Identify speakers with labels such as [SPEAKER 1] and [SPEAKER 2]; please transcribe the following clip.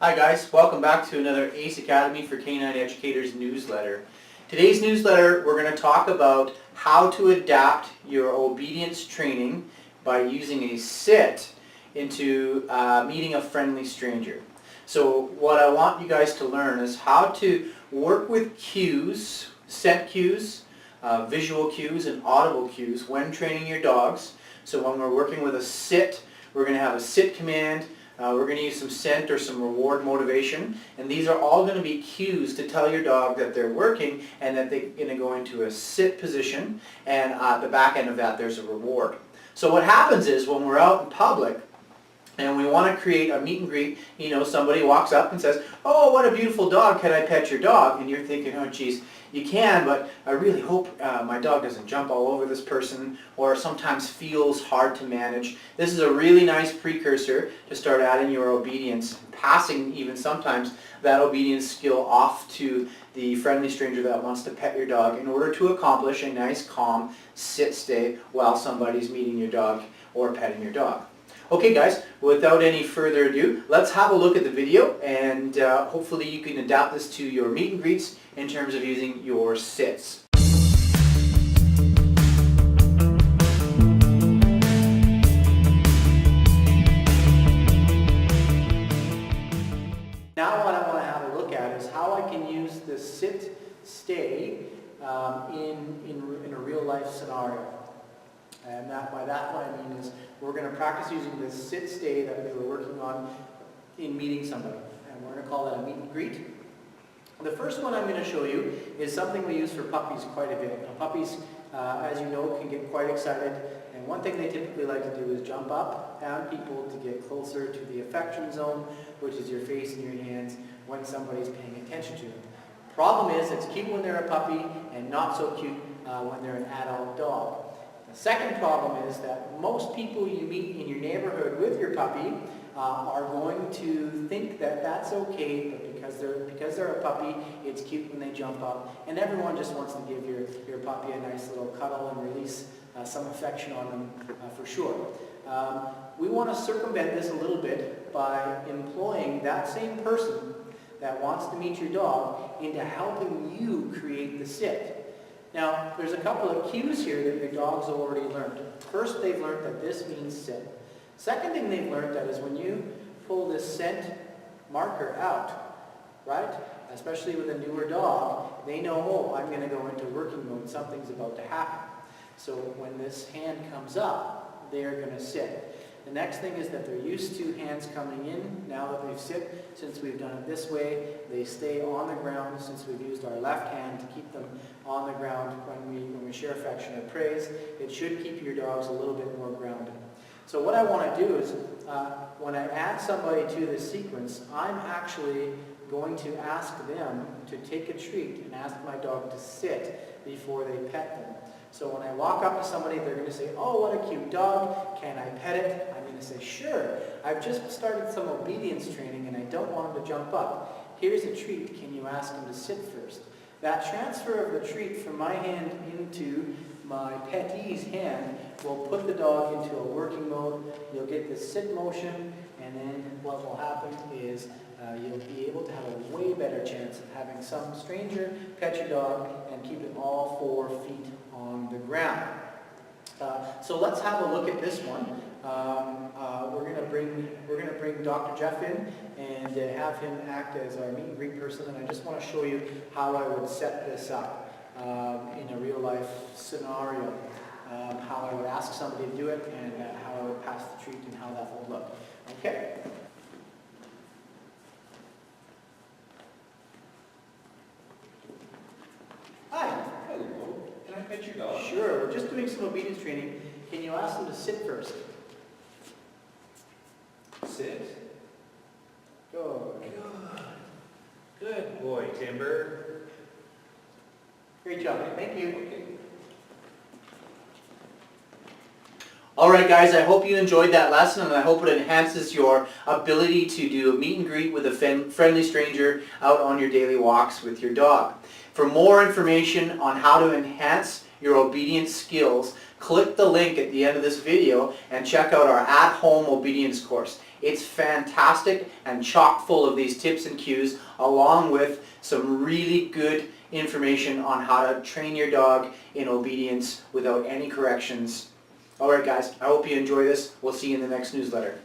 [SPEAKER 1] Hi guys, welcome back to another ACE Academy for Canine Educators newsletter. Today's newsletter we're going to talk about how to adapt your obedience training by using a sit into meeting a friendly stranger. So what I want you guys to learn is how to work with cues, scent cues, visual cues and audible cues when training your dogs. So when we're working with a sit, we're going to have a sit command. We're going to use some scent or some reward motivation, and these are all going to be cues to tell your dog that they're working and that they're going to go into a sit position, and at the back end of that there's a reward. So what happens is when we're out in public and we want to create a meet and greet, somebody walks up and says, "Oh, what a beautiful dog, can I pet your dog?" And you're thinking, "Oh geez, you can, but I really hope my dog doesn't jump all over this person," or sometimes feels hard to manage. This is a really nice precursor to start adding your obedience, passing even sometimes that obedience skill off to the friendly stranger that wants to pet your dog in order to accomplish a nice calm sit-stay while somebody's meeting your dog or petting your dog. Okay guys, without any further ado, let's have a look at the video, and hopefully you can adapt this to your meet and greets in terms of using your sits. Now what I want to have a look at is how I can use the sit-stay in a real life scenario. And by that what I mean is we're going to practice using this sit-stay that we were working on in meeting somebody. And we're going to call that a meet and greet. The first one I'm going to show you is something we use for puppies quite a bit. Now, puppies, as you know, can get quite excited. And one thing they typically like to do is jump up at people to get closer to the affection zone, which is your face and your hands when somebody's paying attention to them. Problem is, it's cute when they're a puppy and not so cute when they're an adult dog. The second problem is that most people you meet in your neighborhood with your puppy are going to think that that's okay, but because they're a puppy, it's cute when they jump up, and everyone just wants to give your puppy a nice little cuddle and release some affection on them for sure. We want to circumvent this a little bit by employing that same person that wants to meet your dog into helping you create the sit. Now, there's a couple of cues here that your dogs have already learned. First, they've learned that this means sit. Second thing they've learned that is when you pull this scent marker out, right, especially with a newer dog, they know, oh, I'm going to go into working mode, something's about to happen. So when this hand comes up, they're going to sit. The next thing is that they're used to hands coming in. Now that they've sit, since we've done it this way, they stay on the ground since we've used our left hand to keep them on the ground when we share affection or praise. It should keep your dogs a little bit more grounded. So what I want to do is, when I add somebody to this sequence, I'm actually going to ask them to take a treat and ask my dog to sit before they pet them. So when I walk up to somebody, they're going to say, "Oh, what a cute dog, can I pet it?" I'm going to say, "Sure, I've just started some obedience training and I don't want him to jump up. Here's a treat, can you ask him to sit first?" That transfer of the treat from my hand into my pettee's hand will put the dog into a working mode. You'll get this sit motion, and then what will happen is you'll be able to have a way better chance of having some stranger pet your dog and keep it all 4 feet on the ground. So let's have a look at this one. We're going to bring Dr. Jeff in and have him act as our meet and greet person. And I just want to show you how I would set this up in a real life scenario. How I would ask somebody to do it, and how I would pass the treat, and how that would look. Okay. Hi.
[SPEAKER 2] Hello. Can I pet your dog?
[SPEAKER 1] Sure. We're just doing some obedience training. Can you ask them to sit first?
[SPEAKER 2] Sit.
[SPEAKER 1] Good.
[SPEAKER 2] Good boy, Timber.
[SPEAKER 1] Great job. Thank you.
[SPEAKER 2] Okay.
[SPEAKER 1] Alright guys, I hope you enjoyed that lesson, and I hope it enhances your ability to do a meet and greet with a friendly stranger out on your daily walks with your dog. For more information on how to enhance your obedience skills, click the link at the end of this video and check out our at-home obedience course. It's fantastic and chock full of these tips and cues, along with some really good information on how to train your dog in obedience without any corrections. Alright guys, I hope you enjoy this. We'll see you in the next newsletter.